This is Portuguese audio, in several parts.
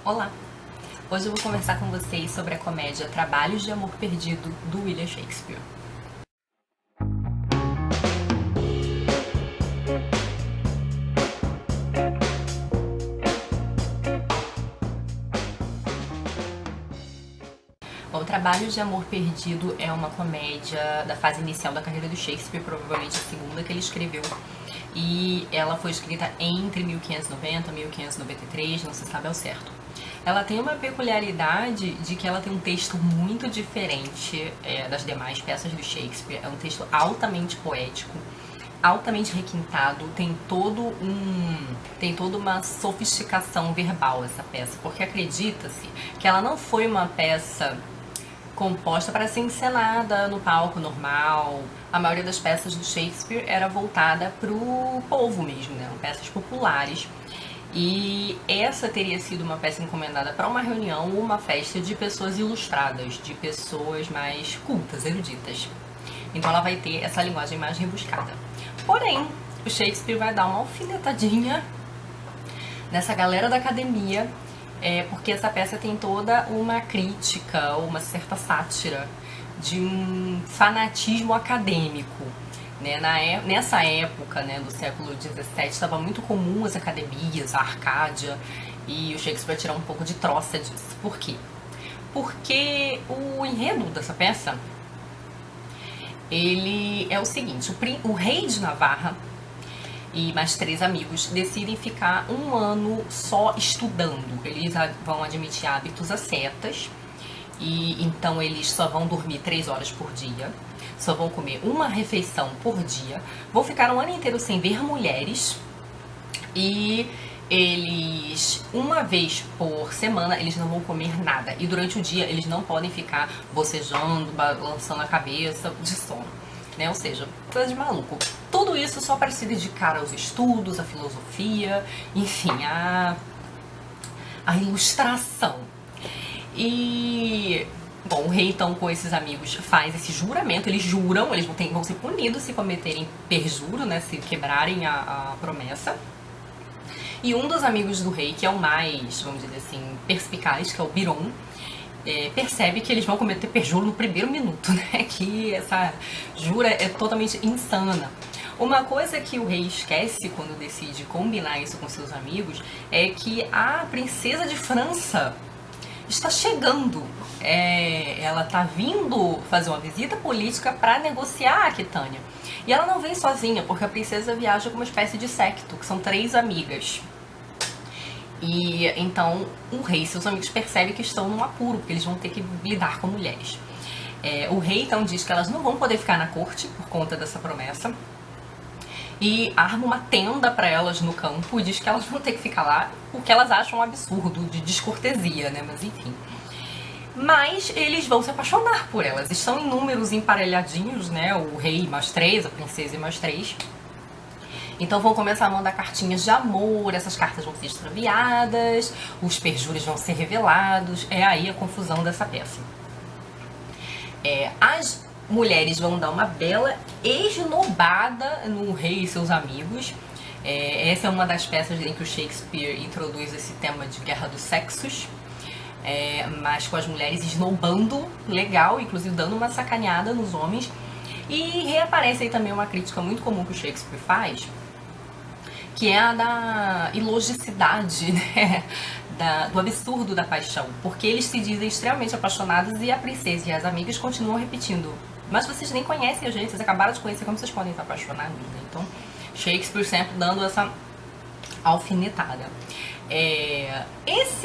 Olá! Hoje eu vou conversar com vocês sobre a comédia Trabalhos de Amor Perdido, do William Shakespeare. Bom, Trabalhos de Amor Perdido é uma comédia da fase inicial da carreira do Shakespeare, provavelmente a segunda que ele escreveu. E ela foi escrita entre 1590 e 1593, não se sabe ao certo. Ela tem uma peculiaridade de que ela tem um texto muito diferente das demais peças do Shakespeare. É um texto altamente poético, altamente requintado, tem toda uma sofisticação verbal essa peça, porque acredita-se que ela não foi uma peça composta para ser encenada no palco normal. A maioria das peças do Shakespeare era voltada para o povo mesmo, né? Eram peças populares. E essa teria sido uma peça encomendada para uma reunião ou uma festa de pessoas ilustradas, de pessoas mais cultas, eruditas. Então ela vai ter essa linguagem mais rebuscada. Porém, o Shakespeare vai dar uma alfinetadinha nessa galera da academia, porque essa peça tem toda uma crítica, uma certa sátira de um fanatismo acadêmico. Nessa época, do século XVII, estava muito comum as academias, a Arcádia, e o Shakespeare tirar um pouco de troça disso. Por quê? Porque o enredo dessa peça, ele é o seguinte: o rei de Navarra e mais 3 amigos decidem ficar um ano só estudando. Eles vão admitir hábitos ascetas, e então eles só vão dormir 3 horas por dia, só vão comer uma refeição por dia, vão ficar um ano inteiro sem ver mulheres, e eles, uma vez por semana, eles não vão comer nada, e durante o dia eles não podem ficar bocejando, balançando a cabeça de sono. Ou seja, coisa de maluco. Tudo isso só para se dedicar aos estudos, à filosofia, enfim, à ilustração. E, bom, o rei então com esses amigos faz esse juramento, eles juram, eles vão ser punidos se cometerem perjuro, se quebrarem a promessa. E um dos amigos do rei, que é o mais, vamos dizer assim, perspicaz, que é o Biron, percebe que eles vão cometer perjuro no primeiro minuto, que essa jura é totalmente insana. Uma coisa que o rei esquece quando decide combinar isso com seus amigos é que a princesa de França está chegando. Ela está vindo fazer uma visita política para negociar a Aquitânia. E ela não vem sozinha, porque a princesa viaja com uma espécie de séquito, que são 3 amigas. E então o rei e seus amigos percebem que estão num apuro, porque eles vão ter que lidar com mulheres. O rei então diz que elas não vão poder ficar na corte por conta dessa promessa, e arma uma tenda para elas no campo e diz que elas vão ter que ficar lá, o que elas acham um absurdo, de descortesia, mas enfim. Mas eles vão se apaixonar por elas, estão em números emparelhadinhos, o rei mais 3, a princesa e mais 3. Então vão começar a mandar cartinhas de amor, essas cartas vão ser extraviadas, os perjuros vão ser revelados, é aí a confusão dessa peça. As mulheres vão dar uma bela esnobada no rei e seus amigos. Essa é uma das peças em que o Shakespeare introduz esse tema de guerra dos sexos, mas com as mulheres esnobando legal, inclusive dando uma sacaneada nos homens. E reaparece aí também uma crítica muito comum que o Shakespeare faz, que é a da ilogicidade, do absurdo da paixão, porque eles se dizem extremamente apaixonados e a princesa e as amigas continuam repetindo: mas vocês nem conhecem a gente, vocês acabaram de conhecer, como vocês podem estar apaixonados? Então Shakespeare sempre dando essa alfinetada.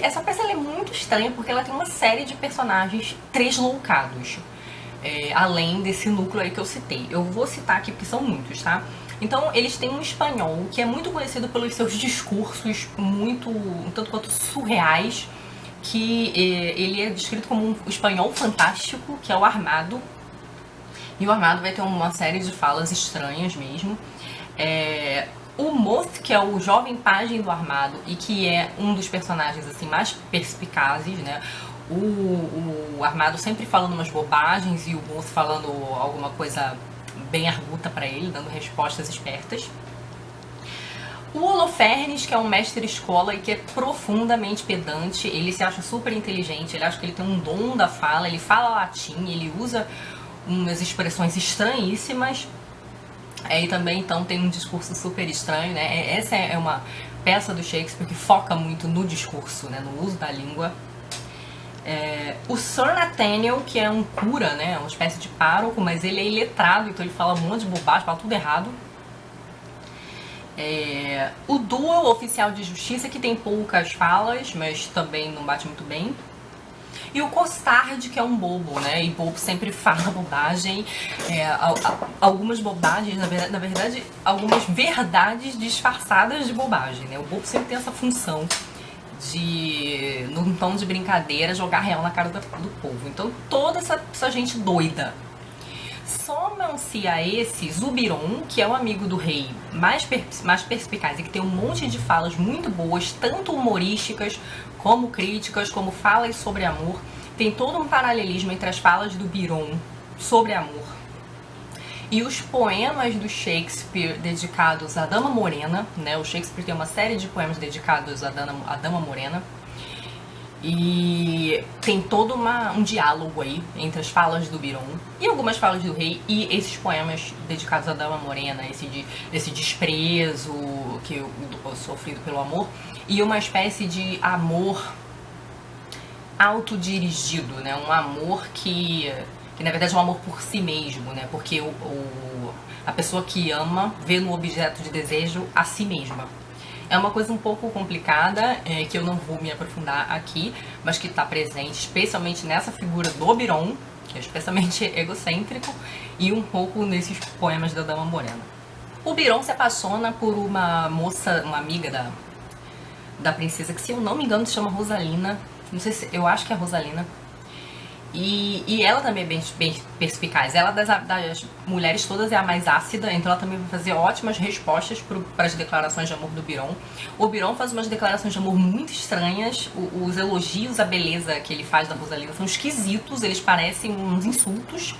Essa peça é muito estranha porque ela tem uma série de personagens tresloucados, além desse núcleo aí que eu citei. Eu vou citar aqui porque são muitos, tá? Então eles têm um espanhol que é muito conhecido pelos seus discursos muito, um tanto quanto surreais, que ele é descrito como um espanhol fantástico, que é o Armado. E o Armado vai ter uma série de falas estranhas mesmo. O Moth, que é o jovem pajem do Armado e que é um dos personagens assim mais perspicazes, O Armado sempre falando umas bobagens e o Moth falando alguma coisa bem arguta pra ele, dando respostas espertas. O Holofernes, que é um mestre-escola e que é profundamente pedante, ele se acha super inteligente, ele acha que ele tem um dom da fala, ele fala latim, ele usa umas expressões estranhíssimas, e também então tem um discurso super estranho, né? Essa é uma peça do Shakespeare que foca muito no discurso, né? No uso da língua. O Sir Nathaniel, que é um cura, né? Uma espécie de pároco, mas ele é iletrado, então ele fala um monte de bobagem, fala tudo errado. O Duel, oficial de justiça, que tem poucas falas, mas também não bate muito bem. E o Costard, que é um bobo, né? E bobo sempre fala bobagem, algumas bobagens, na verdade, algumas verdades disfarçadas de bobagem, né? O bobo sempre tem essa função de, num tom de brincadeira, jogar real na cara do povo. Então, toda essa gente doida. Somam-se a esse Zubiron, que é um amigo do rei mais perspicaz e que tem um monte de falas muito boas, tanto humorísticas como críticas, como falas sobre amor. Tem todo um paralelismo entre as falas do Biron sobre amor e os poemas do Shakespeare dedicados à Dama Morena, né? O Shakespeare tem uma série de poemas dedicados à Dama Morena. E tem todo um diálogo aí entre as falas do Biron e algumas falas do rei e esses poemas dedicados à Dama Morena, esse desprezo que sofrido pelo amor e uma espécie de amor autodirigido, né? Um amor que na verdade é um amor por si mesmo, né? Porque a pessoa que ama vê no objeto de desejo a si mesma. É uma coisa um pouco complicada, que eu não vou me aprofundar aqui, mas que está presente especialmente nessa figura do Biron, que é especialmente egocêntrico, e um pouco nesses poemas da Dama Morena. O Biron se apaixona por uma moça, uma amiga da princesa, que se eu não me engano se chama Rosalina, não sei se, eu acho que é Rosalina. E ela também é bem perspicaz. Ela das mulheres todas é a mais ácida, então ela também vai fazer ótimas respostas para as declarações de amor do Biron. O Biron faz umas declarações de amor muito estranhas. Os elogios à beleza que ele faz da Rosalina são esquisitos, eles parecem uns insultos.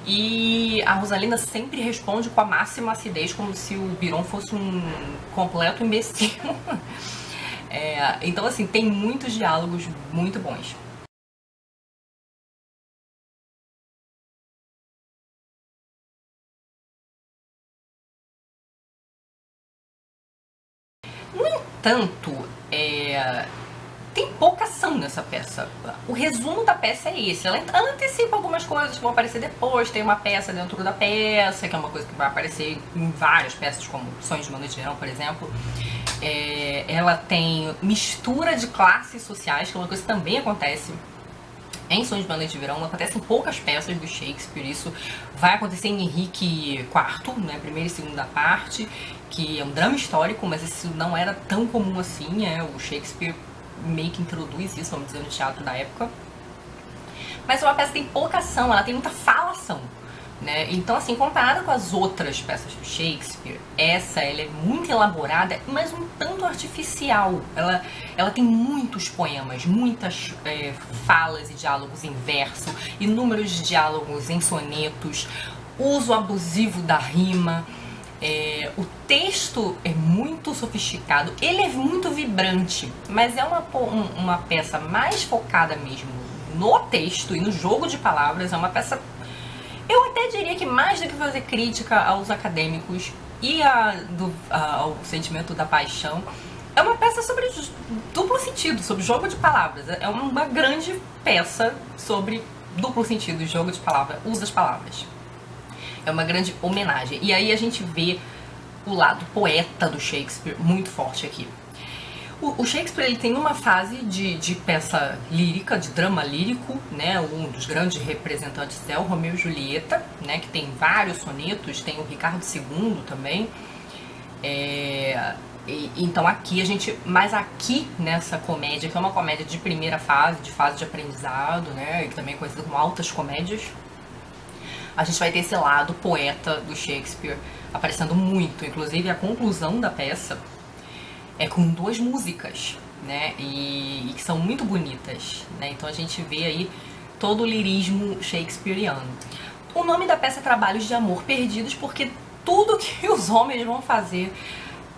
E a Rosalina sempre responde com a máxima acidez, como se o Biron fosse um completo imbecil. Então, assim, tem muitos diálogos muito bons. No entanto, tem pouca ação nessa peça. O resumo da peça é esse. Ela antecipa algumas coisas que vão aparecer depois. Tem uma peça dentro da peça, que é uma coisa que vai aparecer em várias peças, como Sonhos de uma Noite de Verão, por exemplo. Ela tem mistura de classes sociais, que é uma coisa que também acontece em Sonhos de uma Noite de Verão. Acontece em poucas peças do Shakespeare. Isso vai acontecer em Henrique IV, né, primeira e segunda parte, que é um drama histórico, mas isso não era tão comum assim. O Shakespeare meio que introduz isso, vamos dizer, no teatro da época. Mas é uma peça que tem pouca ação, ela tem muita falação, né? Então, assim, comparada com as outras peças do Shakespeare, ela é muito elaborada, mas um tanto artificial. Ela tem muitos poemas, muitas falas e diálogos em verso, inúmeros diálogos em sonetos, uso abusivo da rima. O texto é muito sofisticado, ele é muito vibrante, mas é uma peça mais focada mesmo no texto e no jogo de palavras. É uma peça, eu até diria que mais do que fazer crítica aos acadêmicos e ao sentimento da paixão, é uma peça sobre duplo sentido, sobre jogo de palavras. É uma grande peça sobre duplo sentido, jogo de palavras, uso das palavras. É uma grande homenagem. E aí a gente vê o lado poeta do Shakespeare muito forte aqui. O Shakespeare, ele tem uma fase de peça lírica, de drama lírico, né? Um dos grandes representantes é o Romeu e Julieta, né? Que tem vários sonetos, tem o Ricardo II também. Então mas aqui nessa comédia, que é uma comédia de primeira fase, de fase de aprendizado, né? E também é conhecida como altas comédias, a gente vai ter esse lado poeta do Shakespeare aparecendo muito. Inclusive a conclusão da peça é com 2 músicas, né? E que são muito bonitas, né? Então a gente vê aí todo o lirismo shakespeariano. O nome da peça é Trabalhos de Amor Perdidos, porque tudo que os homens vão fazer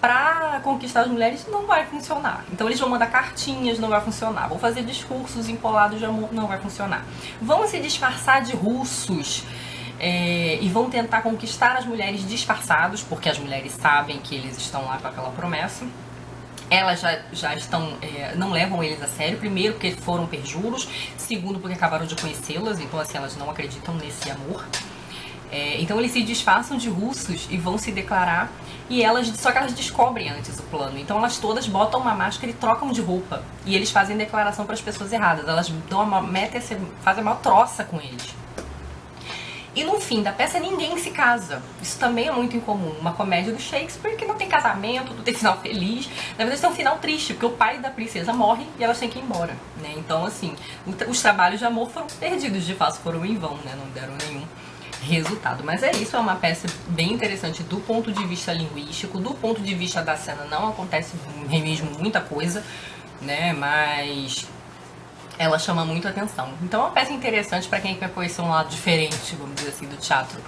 pra conquistar as mulheres não vai funcionar. Então eles vão mandar cartinhas, não vai funcionar. Vão fazer discursos empolados de amor, não vai funcionar. Vão se disfarçar de russos e vão tentar conquistar as mulheres disfarçados, porque as mulheres sabem que eles estão lá com aquela promessa. Elas já estão, não levam eles a sério. Primeiro porque foram perjuros, segundo porque acabaram de conhecê-las, então assim, elas não acreditam nesse amor. Então eles se disfarçam de russos e vão se declarar, e só que elas descobrem antes o plano. Então elas todas botam uma máscara e trocam de roupa, e eles fazem declaração para as pessoas erradas. Elas fazem uma troça com eles. E no fim da peça ninguém se casa. Isso também é muito incomum. Uma comédia do Shakespeare que não tem casamento, não tem final feliz. Na verdade tem um final triste, porque o pai da princesa morre e elas têm que ir embora, né? Então assim, os trabalhos de amor foram perdidos, de fato foram em vão, né? Não deram nenhum resultado. Mas é isso, é uma peça bem interessante do ponto de vista linguístico. Do ponto de vista da cena não acontece mesmo muita coisa, né? Mas ela chama muito a atenção. Então é uma peça interessante pra quem quer conhecer um lado diferente, vamos dizer assim, do teatro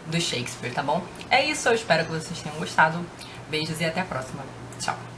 do Shakespeare, tá bom? É isso, eu espero que vocês tenham gostado. Beijos e até a próxima. Tchau!